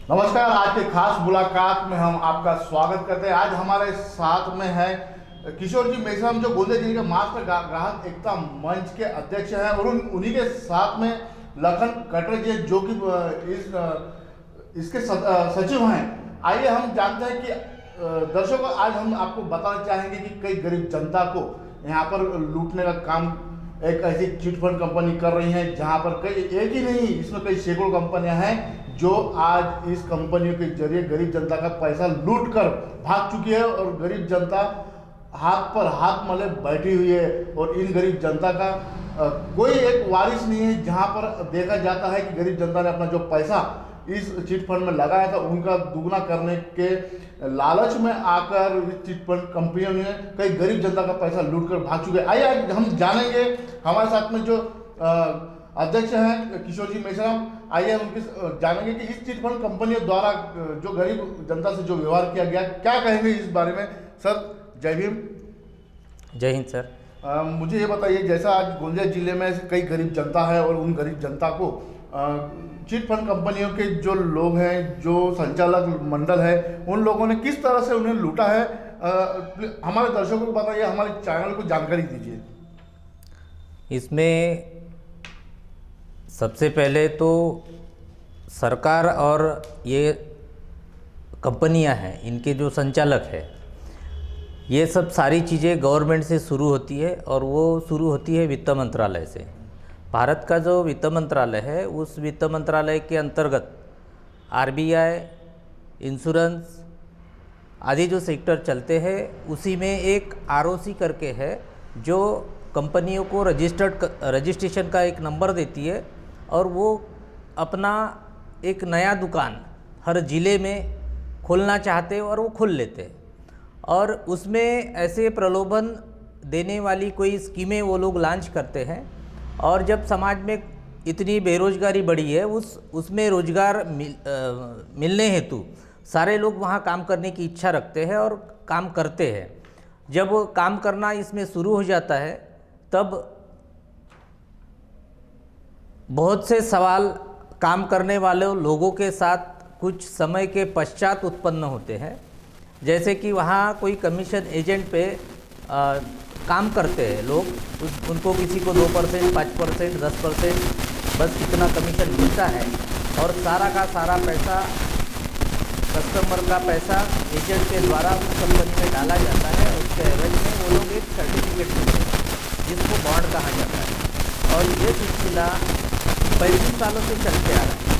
नमस्कार। आज के खास मुलाकात में हम आपका स्वागत करते हैं। आज हमारे साथ में है किशोर जी मेश्राम, जो गोंदिया जिले के मास्टर ग्राहक एकता मंच के अध्यक्ष हैं, और उन्हीं के साथ में लखन कटरे जी, जो कि इसके सचिव हैं। आइए हम जानते हैं कि दर्शकों, आज हम आपको बताना चाहेंगे कि कई गरीब जनता को यहाँ पर लूटने का काम एक ऐसी चिट फंड कंपनी कर रही है, जहाँ पर कई, एक ही नहीं, इसमें कई सैकड़ों कंपनियां हैं जो आज इस कंपनियों के जरिए गरीब जनता का पैसा लूट कर भाग चुकी है, और गरीब जनता हाथ पर हाथ मले बैठी हुई है। और इन गरीब जनता का कोई एक वारिस नहीं है। जहां पर देखा जाता है कि गरीब जनता ने अपना जो पैसा इस चिट फंड में लगाया था, उनका दुगना करने के लालच में आकर इस चिट फंड कंपनियों ने कई गरीब जनता का पैसा लूट कर भाग चुके हैं। आइए हम जानेंगे, हमारे साथ में जो अध्यक्ष हैं किशोर जी मेश्राम, आइए हम उनके जानेंगे कि इस चिट फंड कंपनियों द्वारा जो गरीब जनता से जो व्यवहार किया गया, क्या कहेंगे इस बारे में। सर, जय भीम। जय हिंद सर। मुझे ये बताइए, जैसा आज गोंदिया जिले में कई गरीब जनता है, और उन गरीब जनता को चिट फंड कंपनियों के जो लोग हैं, जो संचालक मंडल है, उन लोगों ने किस तरह से उन्हें लूटा है, हमारे दर्शकों को बताइए, हमारे चैनल को जानकारी दीजिए। इसमें सबसे पहले तो सरकार और ये कंपनियां हैं, इनके जो संचालक है, ये सब सारी चीज़ें गवर्नमेंट से शुरू होती है, और वो शुरू होती है वित्त मंत्रालय से। भारत का जो वित्त मंत्रालय है, उस वित्त मंत्रालय के अंतर्गत आरबीआई, इंश्योरेंस आदि जो सेक्टर चलते हैं, उसी में एक आरओसी करके है, जो कंपनियों को रजिस्ट्रेशन का एक नंबर देती है, और वो अपना एक नया दुकान हर ज़िले में खोलना चाहते हैं, और वो खोल लेते हैं। और उसमें ऐसे प्रलोभन देने वाली कोई स्कीमें वो लोग लॉन्च करते हैं, और जब समाज में इतनी बेरोजगारी बढ़ी है, उसमें रोजगार मिलने हेतु सारे लोग वहाँ काम करने की इच्छा रखते हैं और काम करते हैं। जब काम करना इसमें शुरू हो जाता है, तब बहुत से सवाल काम करने वाले लोगों के साथ कुछ समय के पश्चात उत्पन्न होते हैं। जैसे कि वहाँ कोई कमीशन एजेंट पे काम करते हैं लोग, उनको किसी को 2%, 5%, 10% बस इतना कमीशन मिलता है, और सारा का सारा पैसा, कस्टमर का पैसा एजेंट के द्वारा उस कंपनी में डाला जाता है। उसके एवज में वो लोग एक सर्टिफिकेट देते हैं, जिसको बॉन्ड कहा जाता है। और ये सिलसिला 35 सालों से चलते आ रहा है,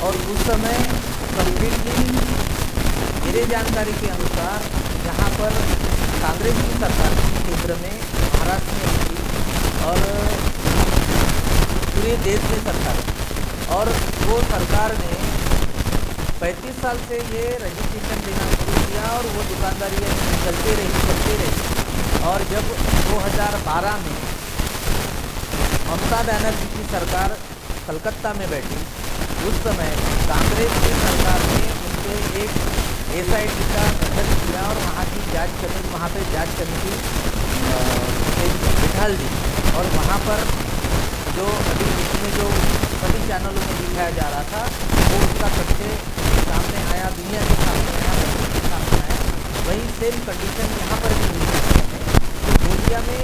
और उस समय कम्प्लीटली मेरे जानकारी के अनुसार यहाँ पर कांग्रेस की सरकार थी केंद्र में, महाराष्ट्र में थी, और पूरे देश में सरकार थी। और वो सरकार ने 35 साल से ये रजिस्ट्रेशन देना शुरू किया, और वो दुकानदारी चलते रही। और जब 2012 में ममता बनर्जी की सरकार कलकत्ता में बैठी, उस समय कांग्रेस की सरकार ने उनसे एक एसआईटी का गठन किया, और वहाँ की वहाँ पे जांच कमेटी बिठा दी। और वहाँ पर जो अभी इसमें जो सभी चैनलों में दिखाया जा रहा था, वो उसका सत्य सामने आया, दुनिया के सामने आया, बच्चों के सामने आया। वही सेम कंडीशन यहाँ पर भी हुई है। तो गोंदिया में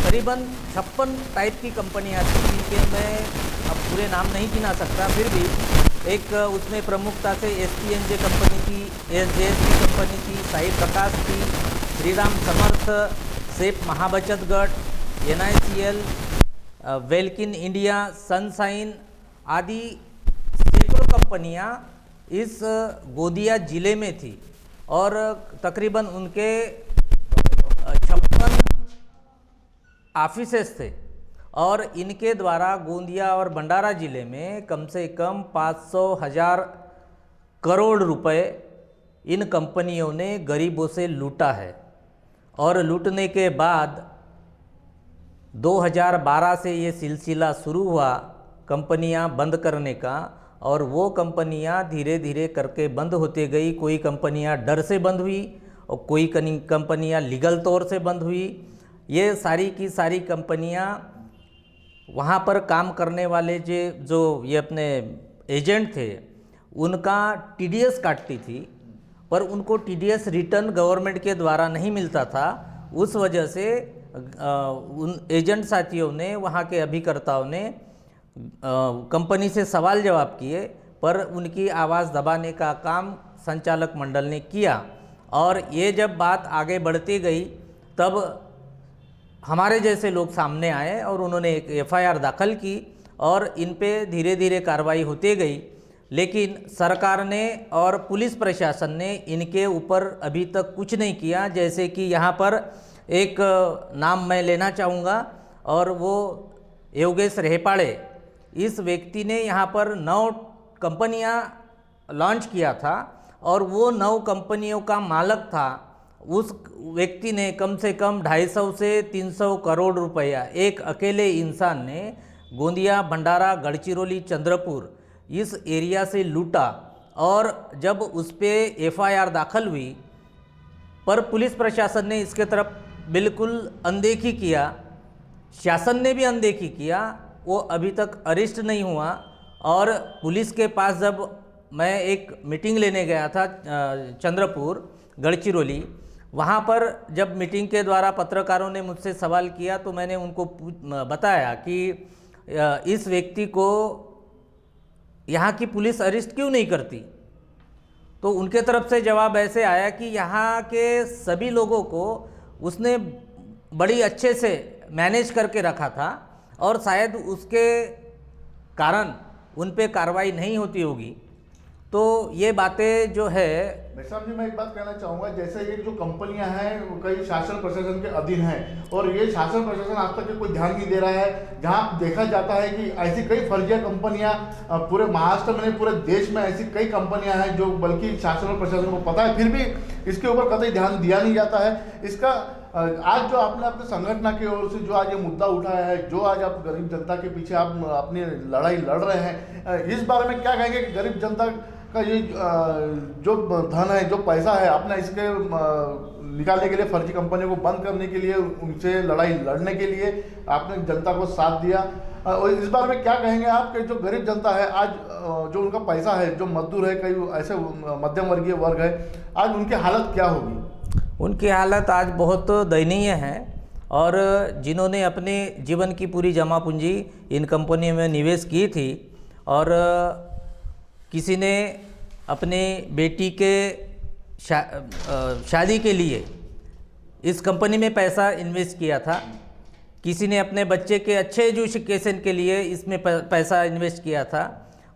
करीबन 56 टाइप की कंपनियाँ थी, जिनके मैं अब पूरे नाम नहीं गिना सकता, फिर भी एक उसमें प्रमुखता से एसपीएनजे कंपनी थी, एसजेएसपी कंपनी थी, साई प्रकाश थी, श्रीराम समर्थ, सेफ महाबचत गट, एनआईसीएल, वेल्किन इंडिया, सनसाइन आदि सैकड़ों कंपनियां इस गोंदिया जिले में थी, और तकरीबन उनके 56 ऑफिसेस थे। और इनके द्वारा गोंदिया और भंडारा जिले में कम से कम 500,000 करोड़ रुपए इन कंपनियों ने गरीबों से लूटा है। और लूटने के बाद 2012 से ये सिलसिला शुरू हुआ कंपनियां बंद करने का, और वो कंपनियां धीरे धीरे करके बंद होते गई। कोई कंपनियां डर से बंद हुई, और कोई कंपनियां लीगल तौर से बंद हुई। ये सारी की सारी कंपनियां वहाँ पर काम करने वाले जो ये अपने एजेंट थे उनका टीडीएस काटती थी, पर उनको टीडीएस रिटर्न गवर्नमेंट के द्वारा नहीं मिलता था। उस वजह से उन एजेंट साथियों ने, वहाँ के अभिकर्ताओं ने कंपनी से सवाल जवाब किए, पर उनकी आवाज़ दबाने का काम संचालक मंडल ने किया। और ये जब बात आगे बढ़ती गई तब हमारे जैसे लोग सामने आए और उन्होंने एक एफआईआर दाखिल की और इन पे धीरे धीरे कार्रवाई होती गई। लेकिन सरकार ने और पुलिस प्रशासन ने इनके ऊपर अभी तक कुछ नहीं किया। जैसे कि यहाँ पर एक नाम मैं लेना चाहूँगा, और वो योगेश रेहपाड़े, इस व्यक्ति ने यहाँ पर 9 कंपनियाँ लॉन्च किया था और वो 9 कंपनियों का मालिक था। उस व्यक्ति ने कम से कम 250 से 300 करोड़ रुपया एक अकेले इंसान ने गोंदिया, भंडारा, गढ़चिरौली, चंद्रपुर इस एरिया से लूटा। और जब उस पर एफआईआर दाखिल हुई, पर पुलिस प्रशासन ने इसके तरफ बिल्कुल अनदेखी किया, शासन ने भी अनदेखी किया, वो अभी तक अरेस्ट नहीं हुआ। और पुलिस के पास जब मैं एक मीटिंग लेने गया था चंद्रपुर, गढ़चिरौली, वहाँ पर जब मीटिंग के द्वारा पत्रकारों ने मुझसे सवाल किया तो मैंने उनको बताया कि इस व्यक्ति को यहाँ की पुलिस अरेस्ट क्यों नहीं करती। तो उनके तरफ से जवाब ऐसे आया कि यहाँ के सभी लोगों को उसने बड़ी अच्छे से मैनेज करके रखा था और शायद उसके कारण उन पे कार्रवाई नहीं होती होगी। तो ये बातें जो है, मेहसाब जी, मैं एक बात कहना चाहूँगा, जैसे ये जो कंपनियां हैं वो कई शासन प्रशासन के अधीन हैं और ये शासन प्रशासन आज तक कोई ध्यान नहीं दे रहा है। जहां देखा जाता है कि ऐसी कई फर्जिया कंपनियां पूरे महाराष्ट्र में नहीं, पूरे देश में ऐसी कई कंपनियां हैं जो बल्कि शासन और प्रशासन को पता है, फिर भी इसके ऊपर कतई ध्यान दिया नहीं जाता है। इसका आज जो आपने अपने संगठन की ओर से जो आज ये मुद्दा उठाया है, जो आज आप गरीब जनता के पीछे आप अपनी लड़ाई लड़ रहे हैं, इस बारे में क्या कहेंगे कि गरीब जनता का ये जो धन है, जो पैसा है, आपने इसके निकालने के लिए, फर्जी कंपनियों को बंद करने के लिए, उनसे लड़ाई लड़ने के लिए आपने जनता को साथ दिया, और इस बारे में क्या कहेंगे आप कि जो गरीब जनता है आज, जो उनका पैसा है, जो मजदूर है, कई ऐसे मध्यम वर्गीय वर्ग है, आज उनकी हालत क्या होगी? उनकी हालत आज बहुत दयनीय है। और जिन्होंने अपने जीवन की पूरी जमा पूंजी इन कंपनियों में निवेश की थी, और किसी ने अपने बेटी के शादी के लिए इस कंपनी में पैसा इन्वेस्ट किया था, किसी ने अपने बच्चे के अच्छे एजुकेशन के लिए इसमें पैसा इन्वेस्ट किया था,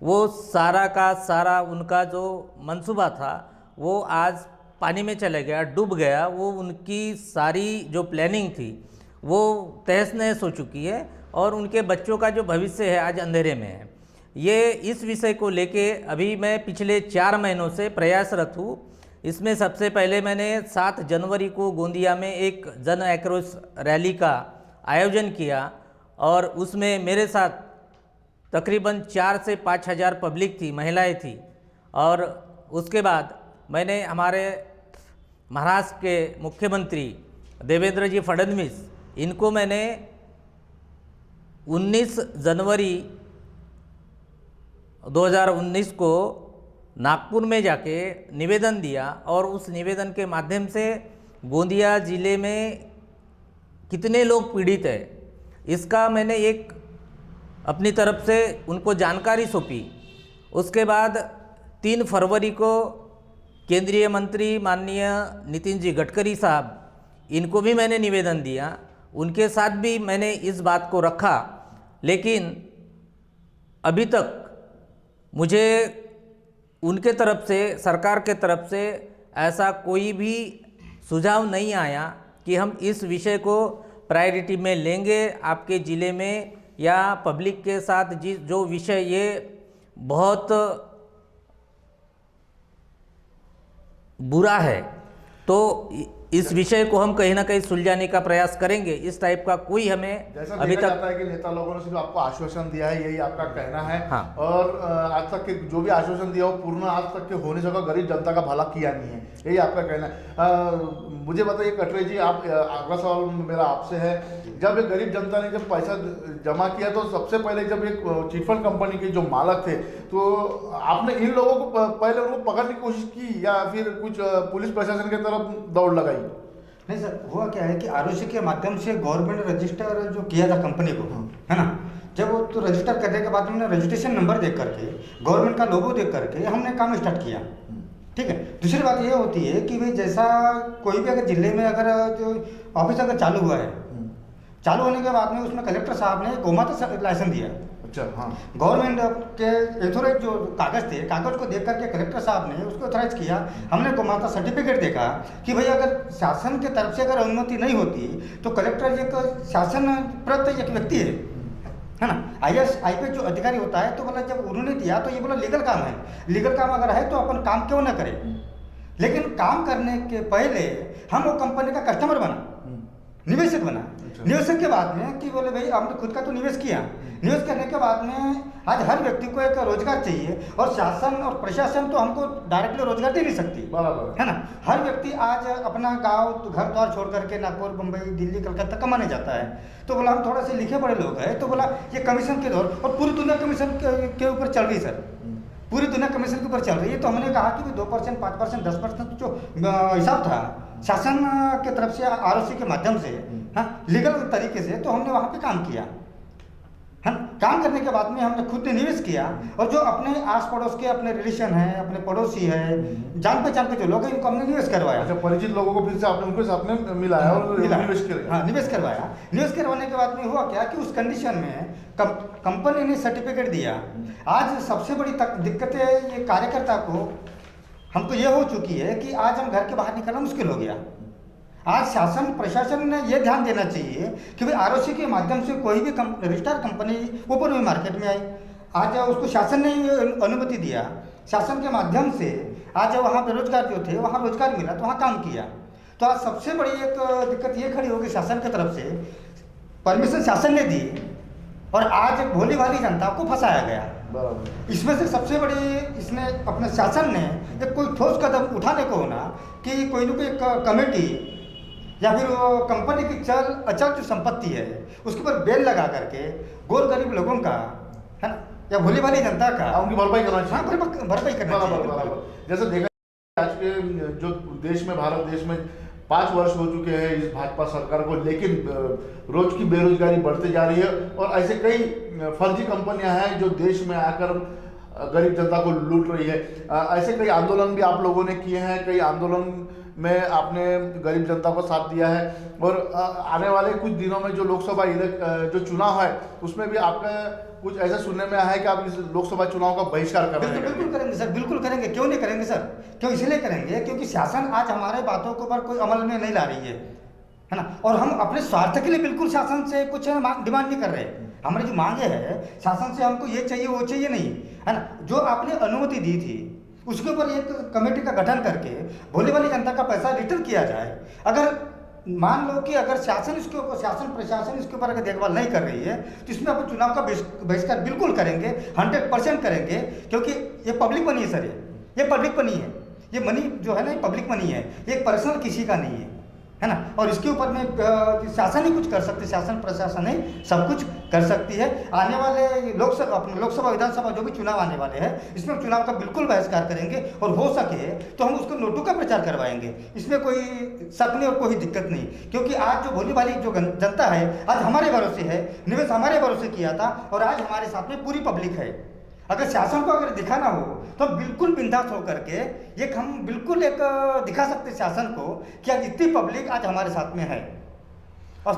वो सारा का सारा उनका जो मंसूबा था वो आज पानी में चला गया, डूब गया। वो उनकी सारी जो प्लानिंग थी वो तहस नहस हो चुकी है और उनके बच्चों का जो भविष्य है आज अंधेरे में है। ये इस विषय को लेके अभी मैं पिछले 4 महीनों से प्रयासरत हूँ। इसमें सबसे पहले मैंने 7 जनवरी को गोंदिया में एक जन आक्रोश रैली का आयोजन किया और उसमें मेरे साथ तकरीबन 4 से 5 हज़ार पब्लिक थी, महिलाएं थी। और उसके बाद मैंने हमारे महाराष्ट्र के मुख्यमंत्री देवेंद्र जी फडणवीस, इनको मैंने 19 जनवरी 2019 को नागपुर में जाके निवेदन दिया और उस निवेदन के माध्यम से गोंदिया ज़िले में कितने लोग पीड़ित है इसका मैंने एक अपनी तरफ से उनको जानकारी सौंपी। उसके बाद 3 फरवरी को केंद्रीय मंत्री माननीय नितिन जी गडकरी साहब, इनको भी मैंने निवेदन दिया, उनके साथ भी मैंने इस बात को रखा। लेकिन अभी तक मुझे उनके तरफ से, सरकार के तरफ से ऐसा कोई भी सुझाव नहीं आया कि हम इस विषय को प्रायोरिटी में लेंगे आपके ज़िले में, या पब्लिक के साथ जो विषय ये बहुत बुरा है तो इस विषय को हम कहीं ना कहीं सुलझाने का प्रयास करेंगे। इस टाइप का कोई हमें जैसा अभी देखा तक जाता है कि नेता लोगों ने सिर्फ आपको आश्वासन दिया है, यही आपका कहना है। हाँ। और आज तक के जो भी आश्वासन दिया वो पूर्ण आज तक के होने सका गरीब जनता का भला किया नहीं है, यही आपका कहना है। मुझे बताइए कटरे जी, आप अगला सवाल मेरा आपसे है, जब एक गरीब जनता ने जब पैसा जमा किया तो सबसे पहले जब एक चिटफंड कंपनी के जो मालक थे तो आपने इन लोगों को पहले उनको पकड़ने की कोशिश की या फिर कुछ पुलिस प्रशासन की तरफ दौड़ लगाई? नहीं सर, हुआ क्या है कि आरओसी के माध्यम से गवर्नमेंट ने रजिस्टर जो किया था कंपनी को, है ना, जब वो तो रजिस्टर करने के बाद हमने रजिस्ट्रेशन नंबर देख करके, गवर्नमेंट का लोगो देख करके हमने काम स्टार्ट किया। ठीक है। दूसरी बात ये होती है कि भाई जैसा कोई भी अगर जिले में अगर जो ऑफिस अगर चालू हुआ है, चालू होने के बाद में उसमें कलेक्टर साहब ने गोमाता लाइसेंस दिया। अच्छा, हाँ। गवर्नमेंट के एथोराइज जो कागज थे, कागज को देख करके कलेक्टर साहब ने उसको ऑथराइज किया। हमने गोमाता सर्टिफिकेट देखा कि भाई अगर शासन के तरफ से अगर अनुमति नहीं होती तो कलेक्टर एक शासन प्रत एक व्यक्ति है ना, IAS IPS जो अधिकारी होता है, तो बोला जब उन्होंने दिया तो ये बोला लीगल काम है, लीगल काम अगर है तो अपन काम क्यों ना करें। लेकिन काम करने के पहले हम वो कंपनी का कस्टमर बना, निवेशक बना। निवेशक के बाद में कि बोले भाई हमने खुद का तो निवेश किया, निवेश करने के बाद में आज हर व्यक्ति को एक रोजगार चाहिए और शासन और प्रशासन तो हमको डायरेक्टली रोजगार दे नहीं सकती, बराबर है ना। हर व्यक्ति आज अपना गांव घर द्वार छोड़ करके नागपुर, मुंबई, दिल्ली, कलकत्ता कमाने जाता है। तो बोला हम थोड़ा से लिखे पढ़े लोग हैं, तो बोला ये कमीशन के दौर और पूरी दुनिया कमीशन के ऊपर चल रही सर, पूरी दुनिया कमीशन के ऊपर चल रही है। तो हमने कहा कि 2%, 5%, 10% जो हिसाब था शासन के तरफ से आरओसी के माध्यम से, हाँ, लीगल तरीके से, तो हमने वहाँ पे काम किया। हम काम करने के बाद में हमने खुद ने निवेश किया और जो अपने आस पड़ोस के अपने रिलेशन है, अपने पड़ोसी है, जान पहचान के जो लोग हैं, इनको हमने निवेश करवाया। अच्छा, परिचित लोगों को फिर से आपने उनके साथ में मिलाया और निवेश किया? हाँ, निवेश करवाया। निवेश करवाने के बाद में हुआ क्या कि उस कंडीशन में कंपनी ने सर्टिफिकेट दिया। आज सबसे बड़ी दिक्कत है ये कार्यकर्ता को, हमको ये हो चुकी है कि आज हम घर के बाहर निकलना मुश्किल हो गया। आज शासन प्रशासन ने यह ध्यान देना चाहिए कि भाई आरओसी के माध्यम से कोई भी रजिस्टर्ड कंपनी ओपन हुई मार्केट में आई, आज उसको शासन ने अनुमति दिया, शासन के माध्यम से आज वहाँ बेरोजगार जो थे वहाँ रोजगार मिला, तो वहाँ काम किया। तो आज सबसे बड़ी एक दिक्कत ये खड़ी होगी शासन की तरफ से, परमिशन शासन ने दी और आज भोली भाली जनता को फंसाया गया। इसमें से सबसे बड़ी इसने अपने शासन ने एक कोई ठोस कदम उठाने को होना कि कोई न कोई कमेटी या फिर वो कंपनी की अचल जो संपत्ति है उसके ऊपर बेल लगा करके गोर गरीब लोगों का, है ना, या भोली भाली जनता का उनकी भरपाई करना चाहिए। हाँ, भरपाई करना चाहिए। जैसे देखा आज के जो देश में, भारत देश में 5 वर्ष हो चुके हैं इस भाजपा सरकार को, लेकिन रोज की बेरोजगारी बढ़ती जा रही है और ऐसे कई फर्जी कंपनियां हैं जो देश में आकर गरीब जनता को लूट रही है। ऐसे कई आंदोलन भी आप लोगों ने किए हैं, कई आंदोलन में आपने गरीब जनता को साथ दिया है और आने वाले कुछ दिनों में जो लोकसभा जो चुनाव है उसमें भी आपका कुछ ऐसा सुनने में आया है कि आप इस लोकसभा चुनाव का बहिष्कार कर रहे हैं। बिल्कुल करेंगे सर, बिल्कुल करेंगे, क्यों नहीं करेंगे सर, क्यों इसलिए करेंगे क्योंकि शासन आज हमारे बातों के ऊपर कोई अमल में नहीं ला रही है ना, और हम अपने स्वार्थ के लिए बिल्कुल शासन से कुछ डिमांड नहीं कर रहे। हमारी जो मांगे है शासन से, हमको ये चाहिए वो चाहिए नहीं, है ना। जो आपने अनुमति दी थी उसके ऊपर एक कमेटी का गठन करके भोली वाली जनता का पैसा रिटर्न किया जाए। अगर मान लो कि अगर शासन इसके ऊपर, शासन प्रशासन इसके ऊपर अगर देखभाल नहीं कर रही है तो इसमें अपन चुनाव का बहिष्कार बिल्कुल करेंगे, 100% करेंगे, क्योंकि ये पब्लिक मनी है सर, ये पब्लिक मनी है, ये मनी जो है ना, ये पब्लिक मनी है, ये पर्सनल किसी का नहीं है ना। और इसके ऊपर में शासन ही कुछ कर सकते, शासन प्रशासन ही सब कुछ कर सकती है। आने वाले लोकसभा विधानसभा जो भी चुनाव आने वाले हैं, इसमें चुनाव का बिल्कुल बहिष्कार करेंगे और हो सके तो हम उसको नोटों का प्रचार करवाएंगे। इसमें कोई शक नहीं और कोई दिक्कत नहीं, क्योंकि आज जो भोली भाली जो जनता है आज हमारे भरोसे है, निवेश हमारे भरोसे किया था और आज हमारे साथ में पूरी पब्लिक है। अगर शासन को अगर दिखाना हो तो हम बिल्कुल बिंदास होकर के एक हम बिल्कुल एक दिखा सकते शासन को कि आज इतनी पब्लिक आज हमारे साथ में है। और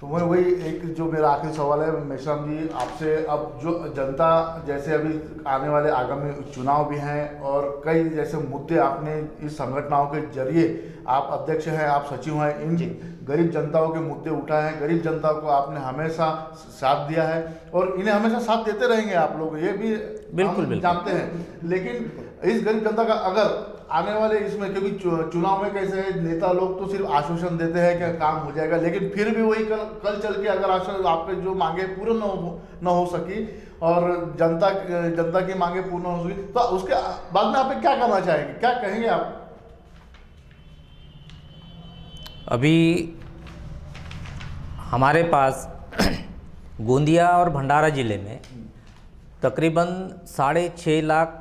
तो वही एक जो मेरा आखिरी सवाल है मेश्राम जी आपसे, अब जो जनता जैसे अभी आने वाले आगामी चुनाव भी हैं और कई जैसे मुद्दे आपने इस संगठनों के जरिए, आप अध्यक्ष हैं, आप सचिव हैं, इन गरीब जनताओं के मुद्दे उठाए हैं, गरीब जनता को आपने हमेशा साथ दिया है और इन्हें हमेशा साथ देते रहेंगे आप लोग, ये भी बिल्कुल जानते हैं। लेकिन इस गरीब जनता का अगर आने वाले इसमें, क्योंकि चुनाव में कैसे है, नेता लोग तो सिर्फ आश्वासन देते हैं कि काम हो जाएगा, लेकिन फिर भी वही कल चल के अगर आश्वासन आपके जो मांगे पूर्ण न हो सकी और जनता की मांगे पूर्ण हो सकी, तो उसके बाद में आप क्या करना चाहेंगे, क्या कहेंगे आप? अभी हमारे पास गोंदिया और भंडारा ज़िले में तकरीबन 6.5 लाख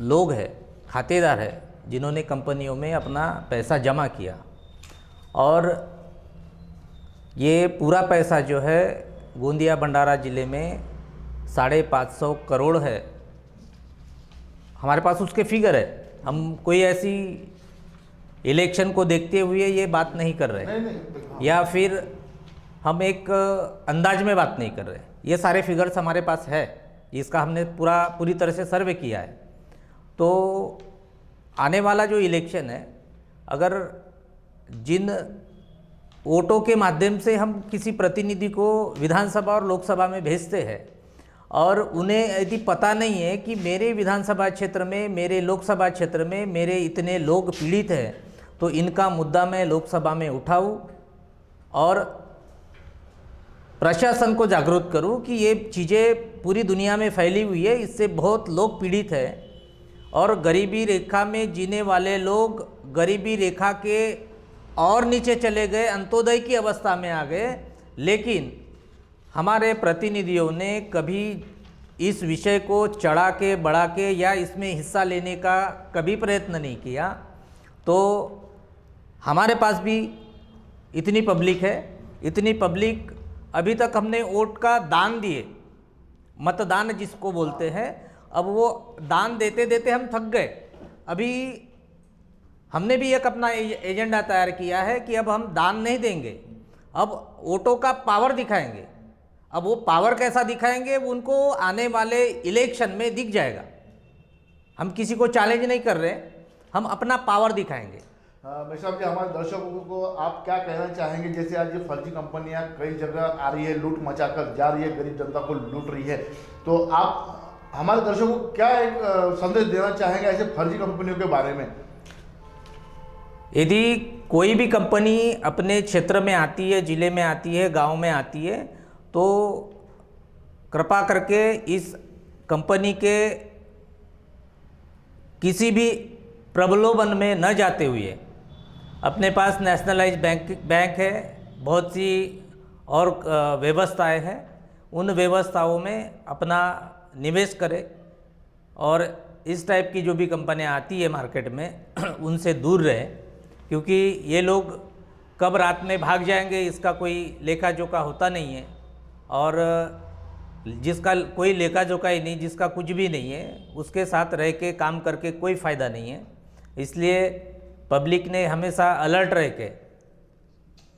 लोग हैं, खातेदार है, जिन्होंने कंपनियों में अपना पैसा जमा किया और ये पूरा पैसा जो है गोंदिया भंडारा ज़िले में 550 करोड़ है। हमारे पास उसके फिगर है, हम कोई ऐसी इलेक्शन को देखते हुए ये बात नहीं कर रहे नहीं। या फिर हम एक अंदाज में बात नहीं कर रहे। ये सारे फिगर्स हमारे पास है, इसका हमने पूरी तरह से सर्वे किया है। तो आने वाला जो इलेक्शन है, अगर जिन वोटों के माध्यम से हम किसी प्रतिनिधि को विधानसभा और लोकसभा में भेजते हैं और उन्हें यदि पता नहीं है कि मेरे विधानसभा क्षेत्र में, मेरे लोकसभा क्षेत्र में मेरे इतने लोग पीड़ित हैं, तो इनका मुद्दा मैं लोकसभा में उठाऊं और प्रशासन को जागरूक करूं कि ये चीज़ें पूरी दुनिया में फैली हुई है, इससे बहुत लोग पीड़ित हैं और गरीबी रेखा में जीने वाले लोग गरीबी रेखा के और नीचे चले गए, अंत्योदय की अवस्था में आ गए। लेकिन हमारे प्रतिनिधियों ने कभी इस विषय को चढ़ा के बढ़ा के या इसमें हिस्सा लेने का कभी प्रयत्न नहीं किया। तो हमारे पास भी इतनी पब्लिक है, इतनी पब्लिक अभी तक हमने वोट का दान दिए, मतदान जिसको बोलते हैं, अब वो दान देते देते हम थक गए। अभी हमने भी एक अपना एजेंडा तैयार किया है कि अब हम दान नहीं देंगे, अब वोटों का पावर दिखाएंगे। अब वो पावर कैसा दिखाएंगे वो उनको आने वाले इलेक्शन में दिख जाएगा। हम किसी को चैलेंज नहीं कर रहे, हम अपना पावर दिखाएंगे। भाई साहब जी, हमारे दर्शकों को आप क्या कहना चाहेंगे? जैसे आज ये फर्जी कंपनियां कई जगह आ रही है, लूट मचाकर जा रही है, गरीब जनता को लूट रही है, तो आप हमारे दर्शकों को क्या एक संदेश देना चाहेंगे ऐसे फर्जी कंपनियों के बारे में? यदि कोई भी कंपनी अपने क्षेत्र में आती है, जिले में आती है, गांव में आती है, तो कृपा करके इस कंपनी के किसी भी प्रलोभन में न जाते हुए, अपने पास नेशनलाइज बैंक है, बहुत सी और व्यवस्थाएं हैं, उन व्यवस्थाओं में अपना निवेश करें और इस टाइप की जो भी कंपनियां आती है मार्केट में उनसे दूर रहें, क्योंकि ये लोग कब रात में भाग जाएंगे इसका कोई लेखा जोखा होता नहीं है और जिसका कोई लेखा जोखा ही नहीं, जिसका कुछ भी नहीं है, उसके साथ रह के काम करके कोई फ़ायदा नहीं है। इसलिए पब्लिक ने हमेशा अलर्ट रह के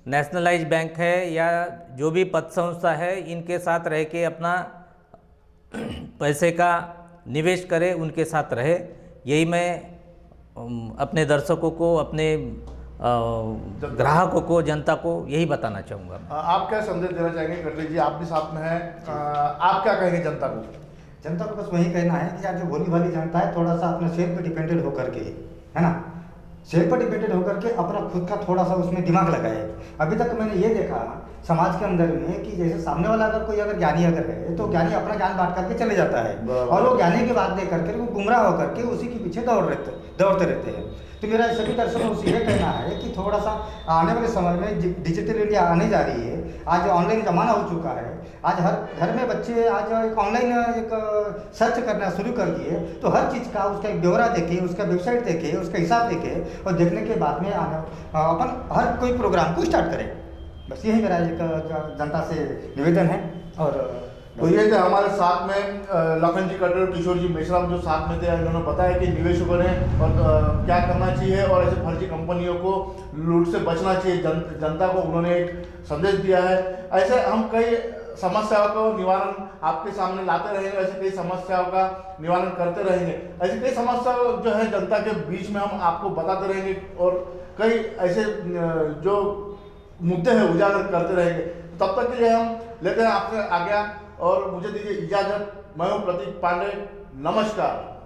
नेशनलाइज बैंक है या जो भी पत संस्था है, इनके साथ रह के अपना पैसे का निवेश करे, उनके साथ रहे। यही मैं अपने दर्शकों को, अपने ग्राहकों को, जनता को यही बताना चाहूँगा। आप क्या संदेश देना चाहेंगे? कटरी जी, आप भी साथ में हैं, आप क्या कहेंगे जनता को? जनता को बस वही कहना है कि यार जो भोली भाली जनता है, थोड़ा सा अपने सेल्फ पे डिपेंडेंट होकर के, है ना, सेल्फ पर डिपेंडेंट होकर के अपना खुद का थोड़ा सा उसमें दिमाग लगाए। अभी तक मैंने ये देखा समाज के अंदर में कि जैसे सामने वाला अगर ज्ञानी अगर है, तो ज्ञानी अपना ज्ञान बांट करके चले जाता है और वो ज्ञानी की बात दे करके वो गुमराह होकर के उसी के पीछे दौड़ते रहते हैं। तो मेरा सभी दर्शकों से ये कहना है कि थोड़ा सा आने वाले समय में डिजिटल इंडिया आने जा रही है। आज ऑनलाइन ज़माना हो चुका है, आज हर घर में बच्चे आज एक ऑनलाइन एक सर्च करना शुरू कर दिए, तो हर चीज़ का उसका एक ब्यौरा देखे, उसका वेबसाइट देखे, उसका हिसाब देखे और देखने के बाद में अपन हर कोई प्रोग्राम को स्टार्ट करें। बस यही मेरा एक जनता से निवेदन है। और तो ये थे हमारे साथ में लखन जी कटर, किशोर जी मेश्राम जो साथ में थे। इन्होंने बताया कि निवेशकों ने और क्या करना चाहिए और ऐसे फर्जी कंपनियों को लूट से बचना चाहिए, जनता को उन्होंने एक संदेश दिया है। ऐसे हम कई समस्याओं का निवारण आपके सामने लाते रहेंगे, ऐसे कई समस्याओं का निवारण करते रहेंगे, ऐसी कई समस्या जो है जनता के बीच में हम आपको बताते रहेंगे और कई ऐसे जो मुद्दे हैं उजागर करते रहेंगे। तो तब तक के लिए हम लेते हैं आपसे आज्ञा और मुझे दीजिए इजाजत। मैं हूँ प्रतीक पांडे, नमस्कार।